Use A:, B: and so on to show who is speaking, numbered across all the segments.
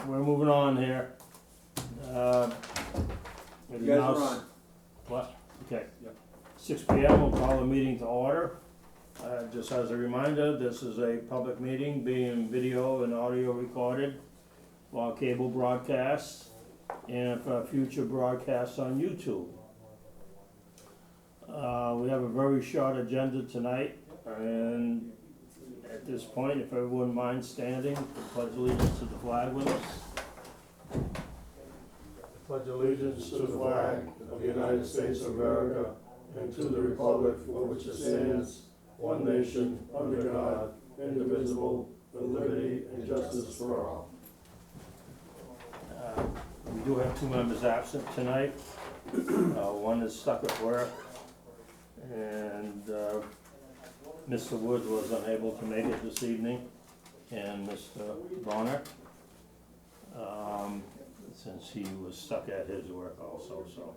A: we're moving on here.
B: You guys are on.
A: What? Okay.
B: Yep.
A: 6 p.m. we'll call the meeting to order. Just as a reminder, this is a public meeting being video and audio recorded for cable broadcasts and for future broadcasts on YouTube. We have a very short agenda tonight, and at this point, if everyone minds standing, pledge allegiance to the flag with us. Pledge allegiance to the flag of the United States of America and to the republic for which it stands, one nation, under God, indivisible, with liberty and justice for all. We do have 2 members absent tonight. One is stuck at work, and Mr. Woods was unable to make it this evening, and Mr. Bonner, since he was stuck at his work also, so.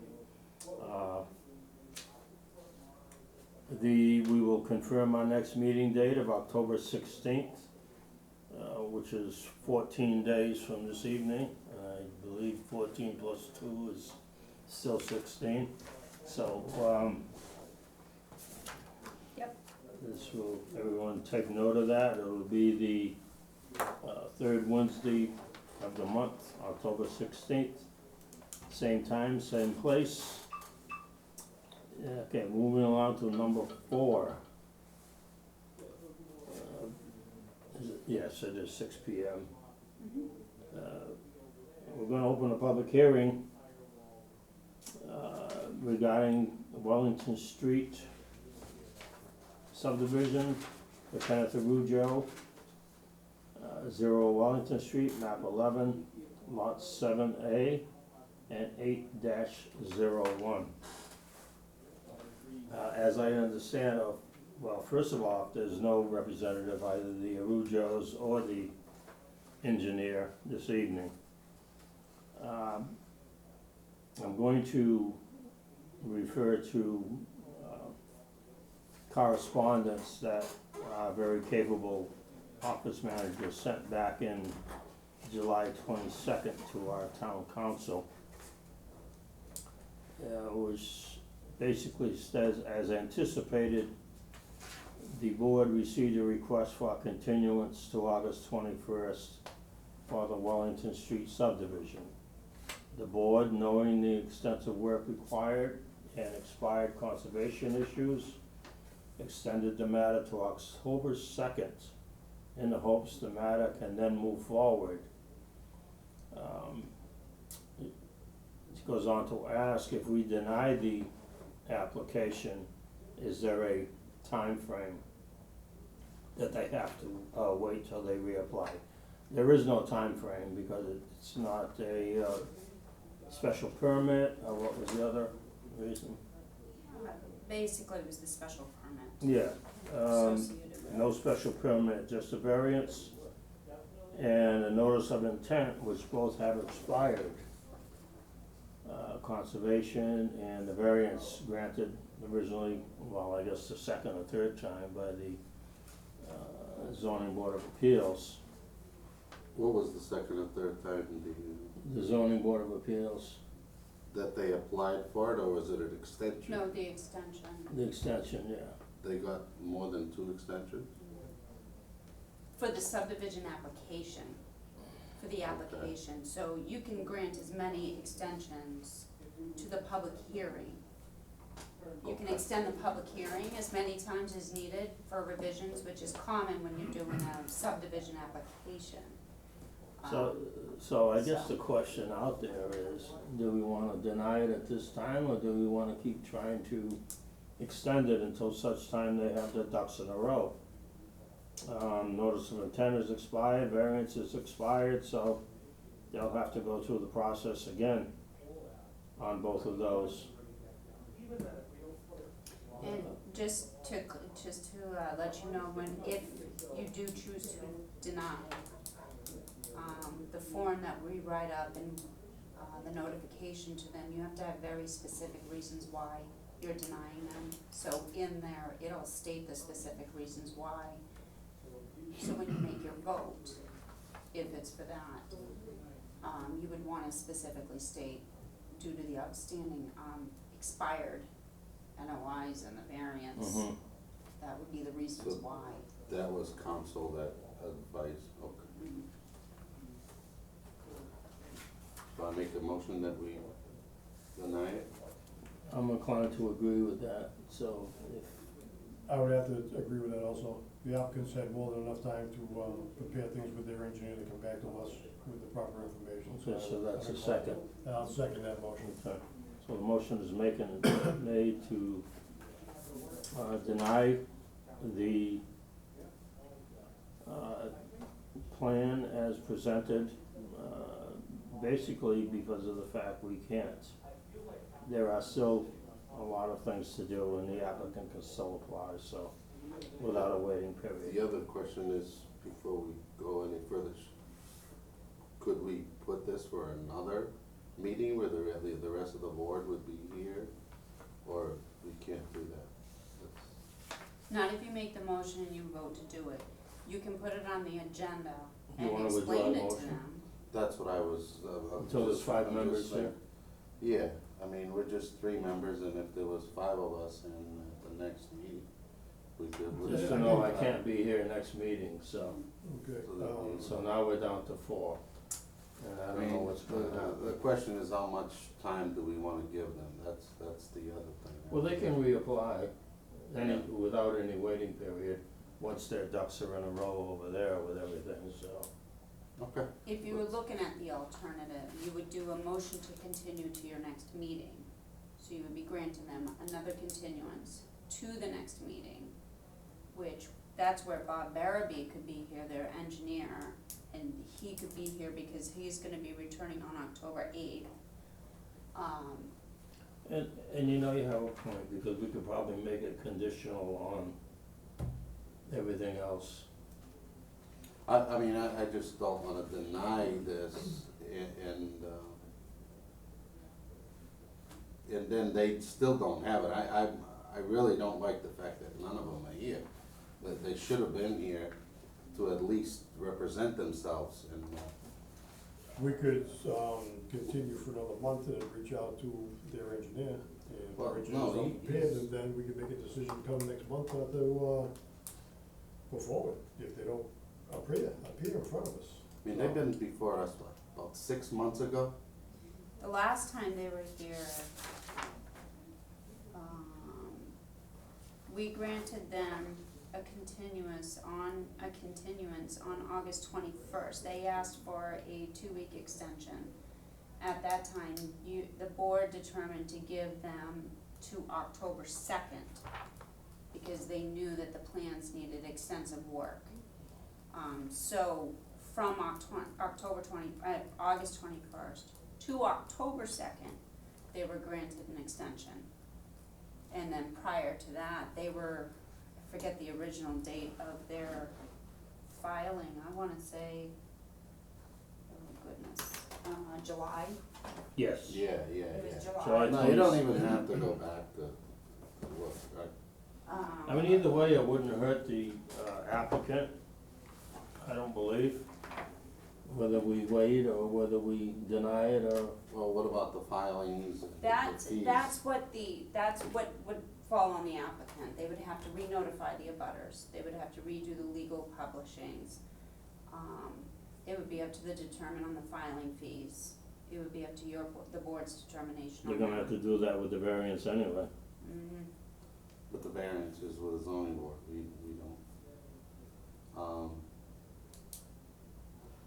A: We will confirm our next meeting date of October 16th, which is 14 days from this evening. I believe 14 plus 2 is still 16, so,
C: Yep.
A: this will, everyone take note of that. It will be the third Wednesday of the month, October 16th. Same time, same place. Okay, moving along to number 4. Yes, it is 6 p.m. We're gonna open a public hearing regarding Wellington Street subdivision for Kenneth Arujo, 0 Wellington Street, map 11, lot 7A and 8-01. As I understand, well, first of all, there's no representative, either the Arujos or the engineer this evening. I'm going to refer to correspondence that our very capable office manager sent back in July 22nd to our town council, which basically says, as anticipated, the board received a request for a continuance to August 21st for the Wellington Street subdivision. The board, knowing the extensive work required and expired conservation issues, extended the matter to October 2nd in the hopes the matter can then move forward. It goes on to ask, if we deny the application, is there a time frame that they have to wait till they reapply? There is no time frame because it's not a special permit, or what was the other reason?
C: Basically, it was the special permit
A: Yeah,
C: associated with it.
A: no special permit, just a variance and a notice of intent, which both have expired. Conservation and the variance granted originally, well, I guess the second or third time by the zoning board of appeals.
D: What was the second or third time
A: The zoning board of appeals,
D: that they applied for it, or was it an extension?
C: No, the extension.
A: the extension, yeah.
D: They got more than 2 extensions?
C: For the subdivision application, for the application. So you can grant as many extensions to the public hearing. You can extend the public hearing as many times as needed for revisions, which is common when you're doing a subdivision application.
A: So I guess the question out there is, do we wanna deny it at this time, or do we wanna keep trying to extend it until such time they have their ducks in a row? Notice of intent is expired, variance is expired, so they'll have to go through the process again on both of those.
C: And just to let you know, if you do choose to deny, the form that we write up and the notification to them, you have to have very specific reasons why you're denying them. So in there, it'll state the specific reasons why. So when you make your vote, if it's for that, you would wanna specifically state, due to the outstanding, expired NOIs and the variance,
A: Mhm.
C: that would be the reasons
D: So-
C: why.
D: That was council that advised, okay.
C: Mhm.
D: So I make the motion that we deny it?
A: I'm inclined to agree with that, so if,
B: I would have to agree with that also. The applicants had more than enough time to, prepare things with their engineer to come back to us with the proper information.
A: okay, so that's a second.
B: And I'll second that motion.
A: Okay, so the motion is made to, deny the, plan as presented, basically because of the fact we can't. There are still a lot of things to do and the applicant can still apply, so, without a waiting period.
D: The other question is, before we go any further, could we put this for another meeting where the rest of the board would be here? Or we can't do that? That's-
C: Not if you make the motion and you vote to do it. You can put it on the agenda
A: You
C: and
A: wanna withdraw
C: explain
A: the
C: it to
A: motion?
C: them.
D: That's what I was,
A: Until there's five
D: I'm
A: members
D: just
A: there?
D: saying. Yeah, I mean, we're just three members, and if there was five of us in the next meeting, we could.
A: Just to know, I can't be here next meeting, so,
B: Okay.
D: So that means-
A: so now we're down to four. And I don't know what's gonna
D: The
A: happen.
D: question is, how much time do we wanna give them? That's the other thing.
A: Well, they can reapply without any waiting period, once their ducks are in a row over there with everything, so.
D: Okay.
C: If you were looking at the alternative, you would do a motion to continue to your next meeting. So you would be granting them another continuance to the next meeting, which, that's where Bob Barabee could be here, their engineer, and he could be here because he's gonna be returning on October 8th.
A: And you know, you have a point, because we could probably make it conditional on everything else.
D: I mean, I just don't wanna deny this and then they still don't have it. I really don't like the fact that none of them are here. That they should have been here to at least represent themselves and,
B: We could, continue for another month and reach out to their engineer. And
D: Well,
B: our
D: no,
B: engineer's
D: he-
B: prepared, and then we could make a decision come next month not to, go forward, if they don't appear in front of us.
D: I mean, they've been before us, what, about 6 months ago?
C: The last time they were here, we granted them a continuance on August 21st. They asked for a 2-week extension. At that time, the board determined to give them to October 2nd, because they knew that the plans needed extensive work. So from August 21st to October 2nd, they were granted an extension. And then prior to that, they were, I forget the original date of their filing, I wanna say, oh goodness, July,
A: Yes.
D: Yeah.
C: it was
A: So
C: July.
A: I-
D: No, you don't even have to go back to look, right?
A: I mean, either way, it wouldn't hurt the applicant, I don't believe, whether we wait or whether we deny it or,
D: Well, what about the filings and the
C: That's
D: fees?
C: what would fall on the applicant, they would have to re-notify the abutters, they would have to redo the legal publishings. It would be up to the determine on the filing fees, it would be up to the board's determination on
A: you're gonna have to do that with the variance anyway.
C: Mhm.
D: But the variance is with the zoning board, we don't.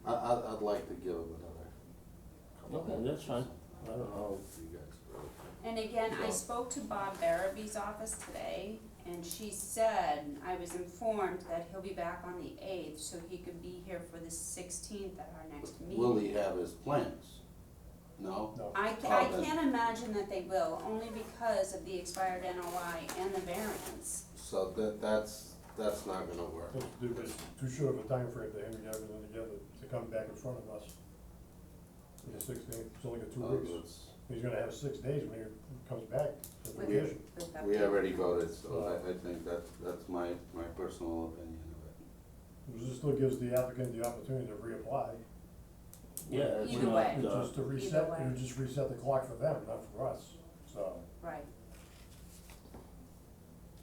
D: I'd like to give them another couple
A: Okay,
D: of
A: that's fine.
D: months.
A: I don't know.
D: You guys.
C: And again, I
D: So-
C: spoke to Bob Barabee's office today, and she said, I was informed that he'll be back on the 8th, so he could be here for the 16th at our next meeting.
D: Will he have his plans? No?
B: No.
C: I
D: Oh, then-
C: can't imagine that they will, only because of the expired NOI and the variance.
D: So that's not gonna work.
B: It's too short of a timeframe to hang everything together to come back in front of us. The 16th, it's only got 2 weeks.
D: It's-
B: He's gonna have 6 days when he comes back for
C: With-
B: vacation.
C: with that
D: We
C: date.
D: already voted, so I think that's my personal opinion of it.
B: This still gives the applicant the opportunity to reapply.
A: Yeah, it's
C: Either
A: not,
C: way.
B: Just to
C: Either
B: reset,
C: way.
B: it would just reset the clock for them, not for us, so
C: Right.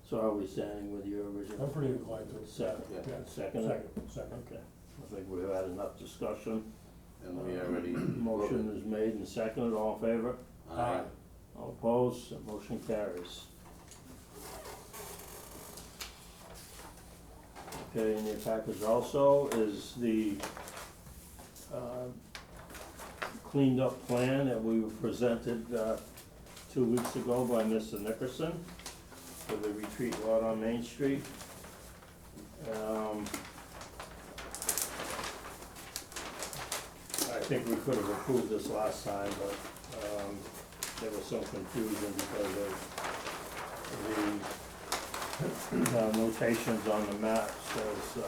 A: so are we standing with your original?
B: I'm pretty inclined to.
A: Second,
B: Yeah.
A: second?
B: Second.
A: Okay, I think we've had enough discussion.
D: And we already.
A: Motion is made and seconded, all in favor?
B: Aye.
A: All opposed, the motion carries. Okay, in your package also is the cleaned up plan that we were presented 2 weeks ago by Mr. Nickerson for the retreat lot on Main Street. I think we could have approved this last time, but there was some confusion because of the notations on the map says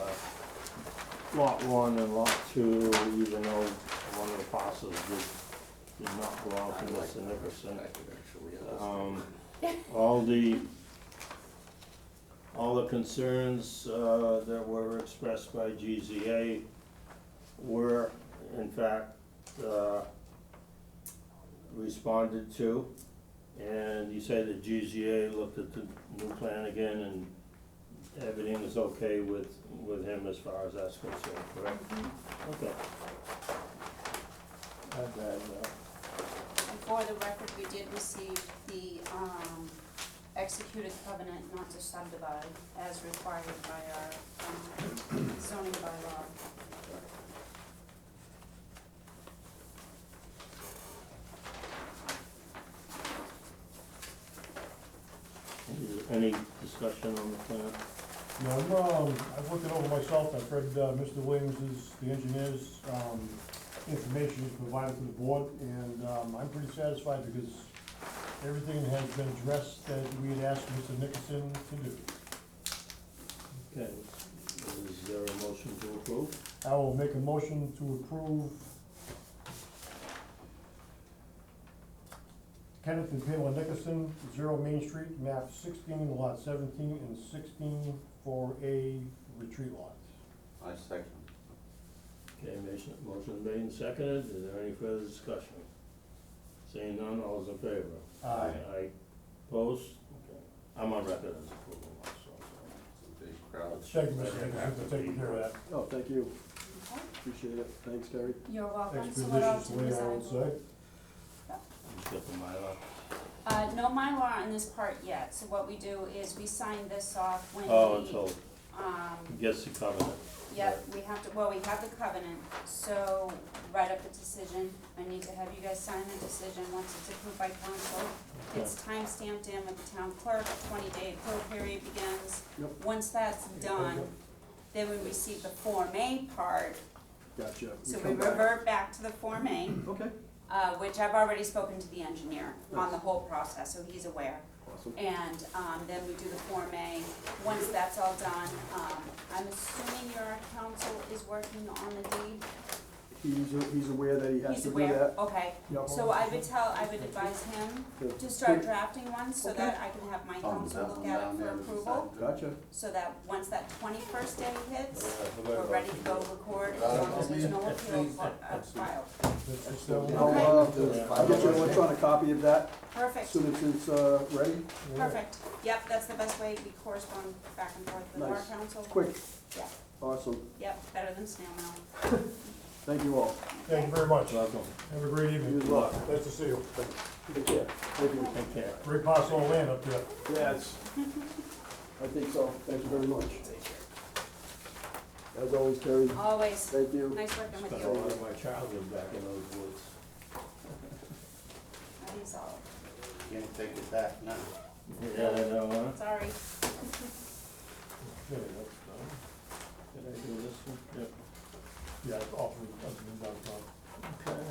A: lot 1 and lot 2, even though one of the parcels did not belong to Mr. Nickerson. All the concerns that were expressed by GZA were in fact responded to. And you say that GZA looked at the new plan again and everything is okay with him as far as that's concerned, correct? Okay. I've had,
C: And for the record, we did receive the, executed covenant not to subdivide as required by our, zoning bylaw.
A: any discussion on the plan?
B: No, I've looked it over myself, I've read Mr. Williams's, the engineer's, information he's provided to the board, and I'm pretty satisfied because everything has been addressed that we had asked Mr. Nickerson to do.
A: Okay, is there a motion to approve?
B: I will make a motion to approve Kenneth and Pamela Nickerson, 0 Main Street, map 16, lot 17 and 16 for a retreat lot.
D: I second.
A: Okay, motion made and seconded, is there any further discussion? Seeing none, all those in favor?
B: Aye.
A: Aye, opposed? Okay, I'm on record as approval also,
D: It's a big crowd.
B: Thank you, Mr. Nickerson, for taking care of that.
E: Oh, thank you,
C: Okay.
E: appreciate it, thanks, Terry.
C: You're welcome, so what I'll
B: Expeditious
C: do
B: way,
C: is
B: I
C: I
B: would
C: will.
B: say.
A: so. Just get the Mylar.
C: No Mylar on this part yet, so what we do is we sign this off when
A: Oh,
C: we,
A: until he gets the covenant.
C: yep, we have to, well, we have the covenant, so write up the decision. I need to have you guys sign the decision once it's approved by council. It's time stamped in with the town clerk, a 20-day appeal period begins.
E: Yep.
C: Once that's done, then we receive the Form A part,
E: Gotcha.
C: so we
E: come back.
C: revert back to the Form A,
E: Okay,
C: which I've already spoken to the engineer on the whole process, so he's aware.
E: awesome.
C: And then we do the Form A. Once that's all done, I'm assuming your council is working on the deed?
E: He's aware that he has
C: He's
E: to do
C: aware,
E: that.
C: okay.
E: Yep.
C: So I would advise him to start drafting one so that I can have my council look at it for approval.
E: Gotcha.
C: So that once that 21st day hits,
A: Yeah,
C: we're ready to go record, as long as there's no appeal filed.
B: That's just,
E: I'll get you an electronic copy of that as
C: Perfect,
E: soon as it's ready.
C: perfect. Yep, that's the best way. We correspond back and forth with our
E: Nice.
C: council.
E: Quick.
C: Yeah.
E: Awesome.
C: Yep, better than snail mail.
E: Thank you all.
B: Thank you very much.
A: Welcome.
B: Have a great evening.
E: You as well.
B: Nice to see you.
E: Take care. Thank you.
A: Take care.
B: Great parcel of land up there.
E: Yeah, I think so. Thank you very much. As always, Terry,
C: Always.
E: thank you.
C: Nice working with
A: Spent a
C: you.
A: lot of my childhood back in those woods.
C: That'd be solid.
D: Can't take it back now.
A: Yeah, I know, huh?
C: Sorry.
B: Okay, that's done.
A: Did I do this one? Yep.
B: Yeah, it's all three, that's been done, Tom.
A: Okay.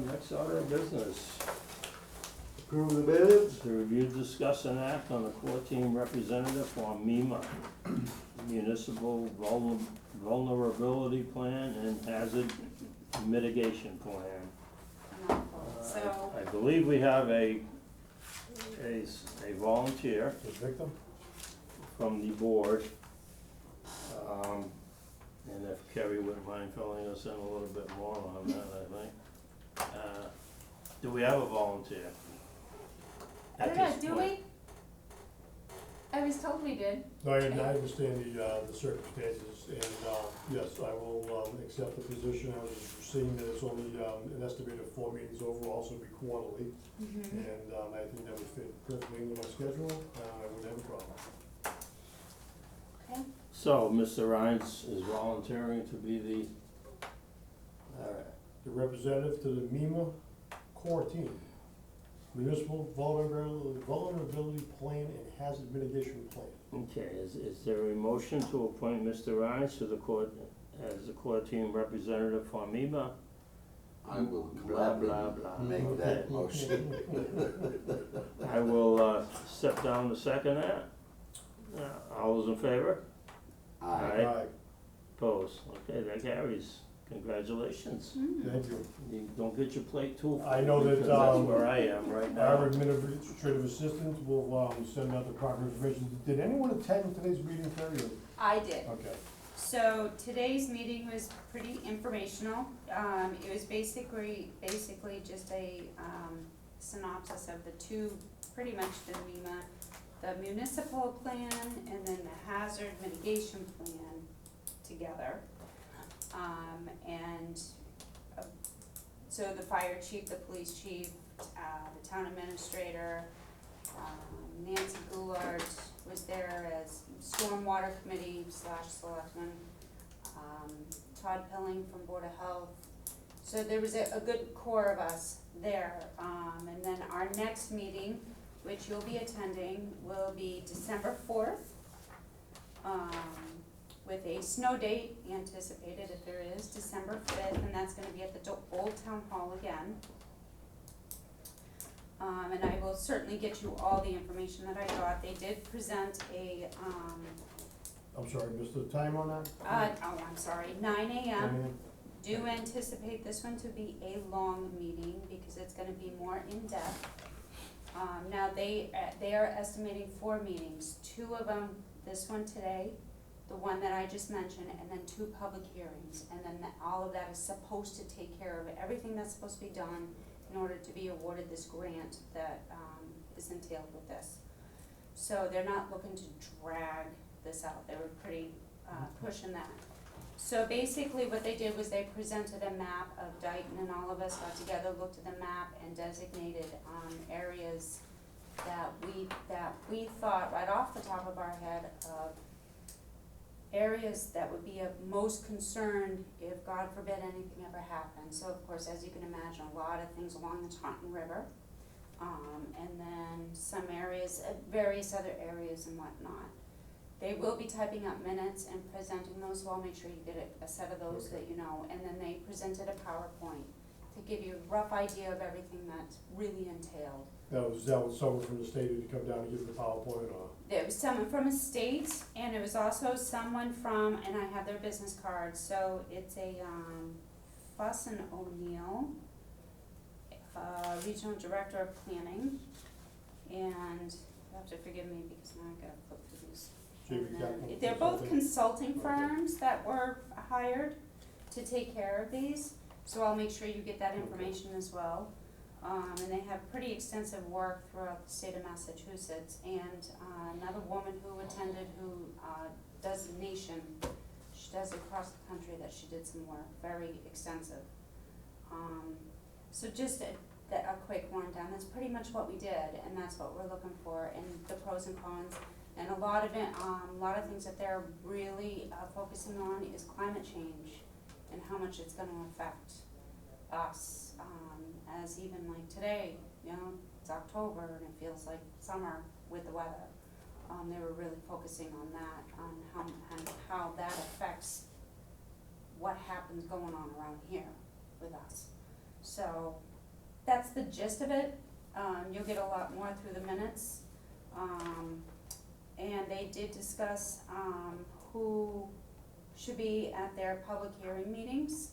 A: Next order of business,
E: Approve the minutes.
A: to review, discuss, and act on the core team representative for MEMA, Municipal Vulnerability Plan and Hazard Mitigation Plan.
C: So,
A: I believe we have a volunteer
B: The victim?
A: from the board. And if Kerry wouldn't mind filling us in a little bit more on that, I think. Do we have a volunteer?
C: I
A: at
C: don't know,
A: this
C: do
A: point?
C: we? I was told we did.
B: No, I understand the circumstances, and, yes, I will, accept the position. I was seeing that it's only, an estimated 4 meetings overall, so it'll be quarterly.
C: Mm-hmm.
B: And, I think that would fit perfectly into my schedule, I wouldn't have a problem.
C: Okay,
A: So, Mr. Rhines is volunteering to be the, alright,
B: The representative to the MEMA core team, Municipal Vulnerability Plan and Hazard Mitigation Plan.
A: okay, is there a motion to appoint Mr. Rhines to the court, as the core team representative for MEMA?
D: I will
A: Blah,
D: gladly
A: blah, blah.
D: make that
A: Okay.
D: motion.
A: I will, step down to second that. All those in favor? Aye. Opposed? Okay, that carries. Congratulations.
B: Thank you.
A: You don't get your plate too full.
B: I know that,
A: because that's where I am right now.
B: Our administrative assistant will, send out the proper information. Did anyone attend today's meeting, Terry? or-
C: I did.
B: Okay.
C: So today's meeting was pretty informational. It was basically just a, synopsis of the two, pretty much the MEMA, the municipal plan and then the hazard mitigation plan together. And, so the fire chief, the police chief, the town administrator, Nancy Goulart was there as stormwater committee / selectman, Todd Pilling from Board of Health. So there was a good core of us there. And then our next meeting, which you'll be attending, will be December 4th. With a snow date anticipated, if there is, December 5th, and that's gonna be at the Old Town Hall again. And I will certainly get you all the information that I got. They did present a,
B: I'm sorry, missed the time on that?
C: I'm sorry, 9 AM.
B: Mhm.
C: Do anticipate this one to be a long meeting because it's gonna be more in-depth. Now they are estimating 4 meetings, 2 of them, this one today, the one that I just mentioned, and then 2 public hearings. And then all of that is supposed to take care of everything that's supposed to be done in order to be awarded this grant that, is entailed with this. So they're not looking to drag this out, they were pretty, pushing that. So basically what they did was they presented a map of Dayton, and all of us got together, looked at the map and designated, areas that we thought right off the top of our head of areas that would be of most concern if, God forbid, anything ever happened. So of course, as you can imagine, a lot of things along the Taunton River, and then some areas, various other areas and whatnot. They will be typing up minutes and presenting those, so I'll make sure you get a set of those that you know. And then they presented a PowerPoint to give you a rough idea of everything that's really entailed.
B: That was someone from the state who'd come down and give the PowerPoint, or?
C: There was someone from a state, and it was also someone from, and I have their business card, so it's a, Fuss and O'Neill, Regional Director of Planning, and you have to forgive me because now I gotta flip through these.
B: JV Capital
C: They're both
B: Consulting.
C: consulting firms that were hired to take care of these, so I'll make sure you get that information as well. And they have pretty extensive work throughout the state of Massachusetts, and, another woman who attended who, does Nation, she does across the country, that she did some work, very extensive. So just a quick rundown, that's pretty much what we did, and that's what we're looking for, and the pros and cons. And a lot of it, a lot of things that they're really, focusing on is climate change and how much it's gonna affect us. As even like today, you know, it's October and it feels like summer with the weather. They were really focusing on that, on how that affects what happens going on around here with us. So that's the gist of it. You'll get a lot more through the minutes. And they did discuss, who should be at their public hearing meetings.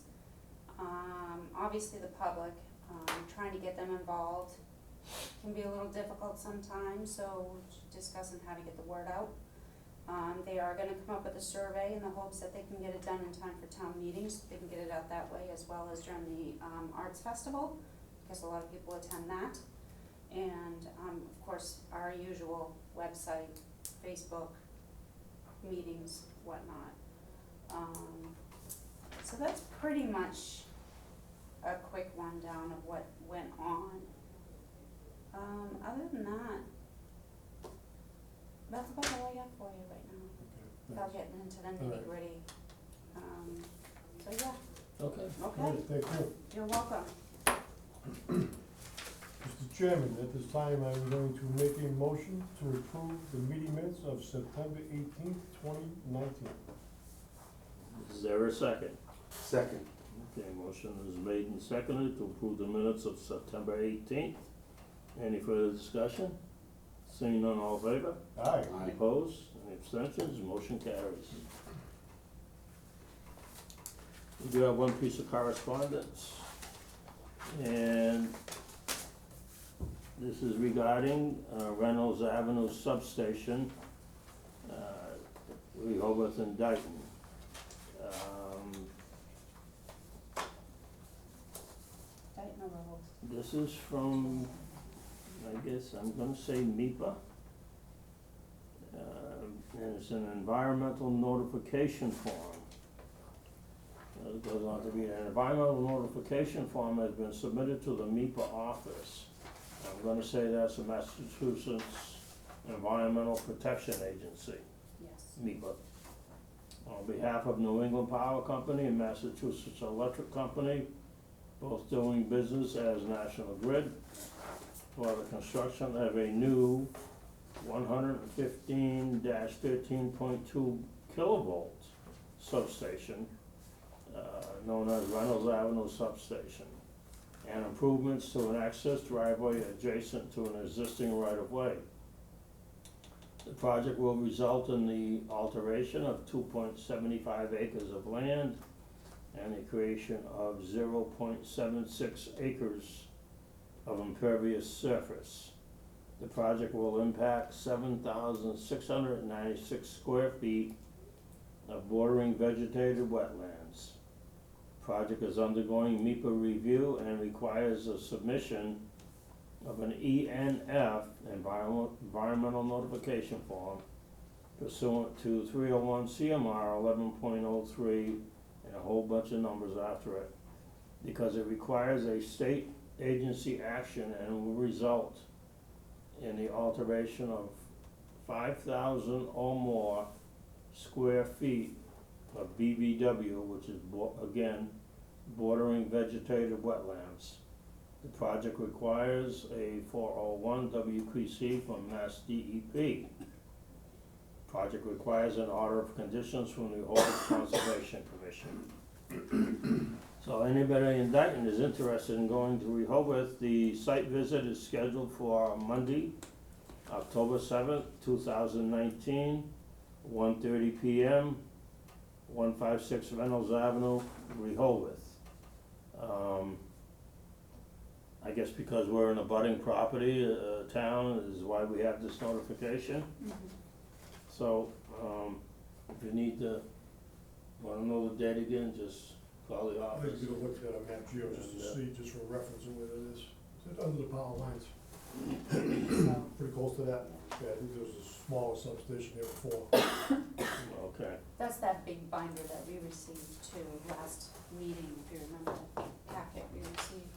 C: Obviously the public, trying to get them involved can be a little difficult sometimes, so discussing how to get the word out. are gonna come up with a survey in the hopes that they can get it done in time for town meetings, they can get it out that way as well as during the, Arts Festival, because a lot of people attend that. And, of course, our usual website, Facebook, meetings, whatnot. So that's pretty much a quick rundown of what went on. Other than that, that's about all I got for you right now, without getting into the nitty gritty. So yeah,
A: Okay.
C: okay,
B: Thank you.
C: you're welcome.
B: Mr. Chairman, at this time, I'm going to make a motion to approve the meeting minutes of September 18th, 2019.
A: Is there a second?
D: Second.
A: Okay, motion is made and seconded to approve the minutes of September 18th. Any further discussion? Seeing none, all in favor?
B: Aye.
D: Aye.
A: Opposed? Any abstentions? Motion carries. We do have one piece of correspondence, and this is regarding Reynolds Avenue substation, Rehoboth and Dayton.
C: Tighten the rules.
A: This is from, I guess I'm gonna say MIPA. And it's an environmental notification form. It goes on to be, an environmental notification form has been submitted to the MIPA office. I'm gonna say that's the Massachusetts Environmental Protection Agency,
C: Yes.
A: MIPA. On behalf of New England Power Company and Massachusetts Electric Company, both doing business as National Grid, for the construction of a new 115-13.2 kilovolt substation, known as Reynolds Avenue Substation, and improvements to an access driveway adjacent to an existing right-of-way. The project will result in the alteration of 2.75 acres of land and the creation of 0.76 acres of impervious surface. The project will impact 7,696 square feet of bordering vegetated wetlands. Project is undergoing MIPA review and requires a submission of an ENF, environmental notification form, pursuant to 301 CMR 11.03, and a whole bunch of numbers after it, because it requires a state agency action and will result in the alteration of 5,000 or more square feet of BVW, which is again, bordering vegetated wetlands. The project requires a 401 WPC from Mass DEP. Project requires an order of conditions from the Rehoboth Conservation Commission. So anybody in Dayton is interested in going to Rehoboth, the site visit is scheduled for Monday, October 7th, 2019, 1:30 PM, 156 Reynolds Avenue, Rehoboth. I guess because we're in a budding property, town is why we have this notification. So, if you need to, wanna know the date again, just call the
B: I
A: office.
B: just gonna look at a map geo just to see, just for reference of where it is. Is it under the power lines? Pretty close to that. Yeah, I think there was a smaller substation there before.
A: Okay,
C: That's that big binder that we received too, last meeting, if you remember the packet we received.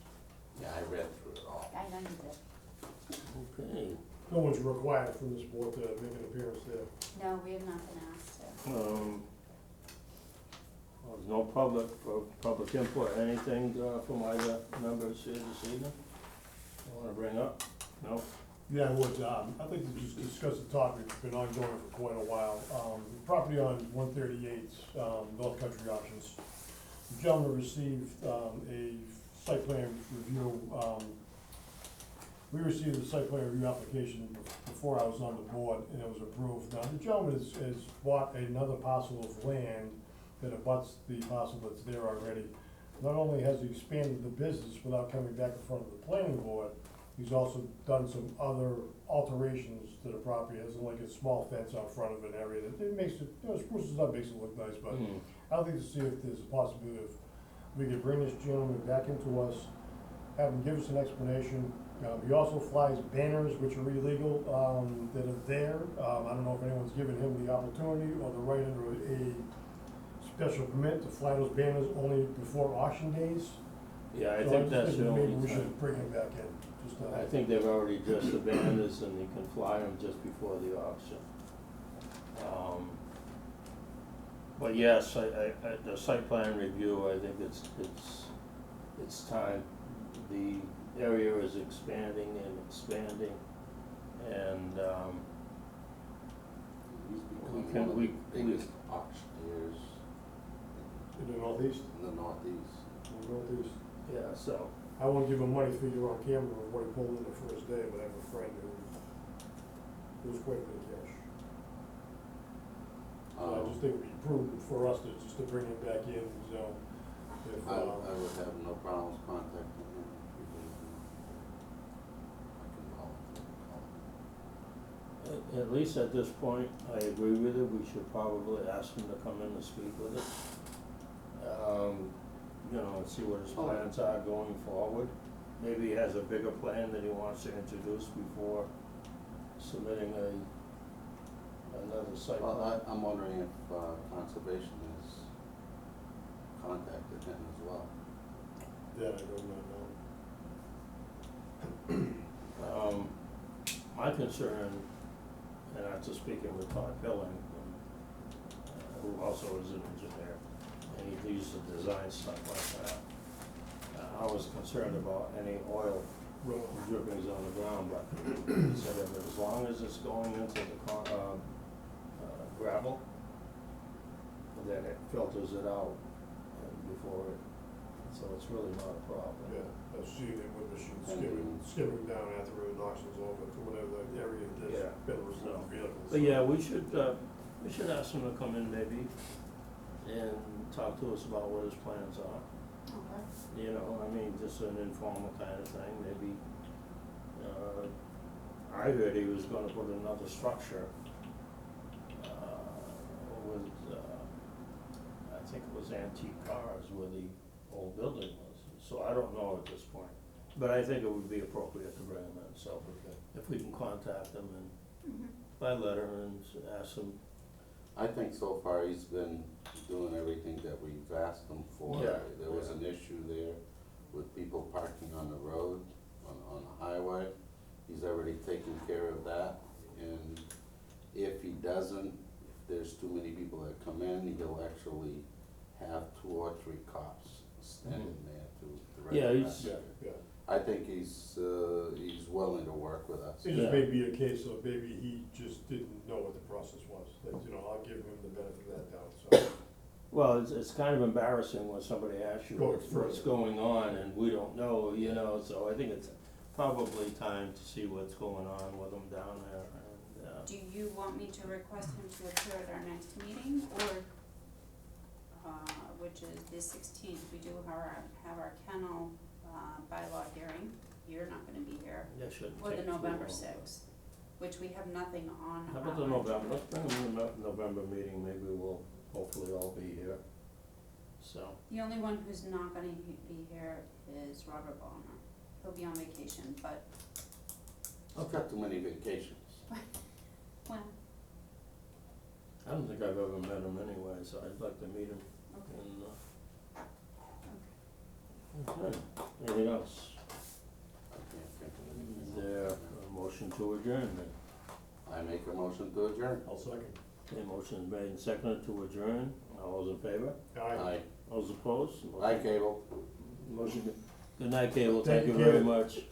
D: Yeah, I read through it all.
C: I know you did.
A: okay.
B: No one's required from this board to make an appearance there.
C: No, we have not been asked to.
A: Well, there's no public input, anything, from either members here this evening? You wanna bring up? No?
B: Yeah, I would, I'd like to just discuss a topic that's been ongoing for quite a while. The property on 138, North Country Options. The gentleman received, a site plan review, we received the site plan review application before I was on the board, and it was approved. Now, the gentleman has bought another parcel of land that abuts the parcel that's there already. Not only has he expanded the business without coming back in front of the planning board, He's also done some other alterations to the property, has like a small fence out front of an area that it makes it, you know, spruces up, makes it look nice, but
A: Mm.
B: I'd like to see if there's a possibility of, we could bring this gentleman back into us, have him give us an explanation. He also flies banners, which are illegal, that are there. I don't know if anyone's given him the opportunity or the right under a special permit to fly those banners only before auction days.
A: Yeah, I
B: So
A: think
B: just
A: that's the
B: thinking
A: only
B: maybe we
A: time.
B: should bring him back in, just,
A: I think they've already addressed the banners and you can fly them just before the auction. But yes, the site plan review, I think it's time. The area is expanding and expanding, and,
D: He's
A: We
D: become
A: can-
D: one of
A: we-
D: the biggest auctioneers
B: in the northeast,
D: in the Northeast.
A: yeah, so,
B: I won't give him money figure on camera of what he pulled in the first day, but I have a friend who was quite a bit of cash. So I just think it'd be prudent for us to bring him back in, so if,
D: I would have no problems contacting him. I can call him.
A: at least at this point, I agree with it, we should probably ask him to come in and speak with us. You know, and see what his plans are going forward. Maybe he has a bigger plan that he wants to introduce before submitting another site plan.
D: Well, I'm wondering if Conservation has contacted him as well.
B: that I do not know.
A: My concern, and after speaking with Todd Pilling, who also is an engineer, and he used to design stuff like that. I was concerned about any oil drippings on the ground, but he said that as long as it's going into the gravel, then it filters it out before it, so it's really not a problem.
B: Yeah, I've seen it with machines
D: And-
B: skimming down after it knocks us over to whatever the area
A: Yeah,
B: that's been removed vehicles.
A: But yeah, we should ask him to come in maybe and talk to us about what his plans are.
C: Okay.
A: You know, I mean, just an informal kind of thing, maybe. I heard he was gonna put another structure, with, I think it was antique cars where the old building was. So I don't know at this point, but I think it would be appropriate to bring him in, so if we can contact him and
C: Mhm.
A: by letter and ask him.
D: I think so far he's been doing everything that we've asked him for.
A: Yeah,
D: There was
A: yeah.
D: an issue there with people parking on the road, on the highway. He's already taken care of that, and if he doesn't, if there's too many people that come in, he'll actually have 2 or 3 cops standing there to
A: Yeah,
D: direct
A: he's-
D: traffic.
B: Yeah.
D: I think he's willing to work with us.
B: It
A: Yeah.
B: just may be a case of maybe he just didn't know what the process was, like, you know, I'll give him the benefit of that doubt, so.
A: Well, it's kind of embarrassing when somebody asks you
B: Going
A: what's
B: further.
A: going on and we don't know, you know, so I think it's probably time to see what's going on with them down there and,
C: Do you want me to request him to appear at our next meeting, or, which is the 16th, we do have our kennel, bylaw hearing, you're not gonna be here,
A: that shouldn't
C: or
A: take
C: the
A: too
C: November
A: long.
C: 6th, which we have nothing on
A: How
C: our
A: about the November,
C: agenda.
A: let's bring them to the November meeting, maybe we'll hopefully all be here, so.
C: The only one who's not gonna be here is Robert Ballmer, he'll be on vacation, but,
D: I've got too many vacations.
C: well,
A: I don't think I've ever met him anyway, so I'd like to meet him
C: okay,
A: and,
C: okay.
A: okay, anything else?
D: I can't think of anything
A: Is
D: else
A: there
D: right
A: a motion to adjourn then?
D: now. I make a motion to adjourn.
B: I'll second.
A: Okay, motion is made and seconded to adjourn, all those in favor?
D: Aye.
A: All those opposed?
D: Aye, Cable.
A: Motion, good night, Cable,
B: Thank
A: thank you
B: you,
A: very
B: Cable.
A: much.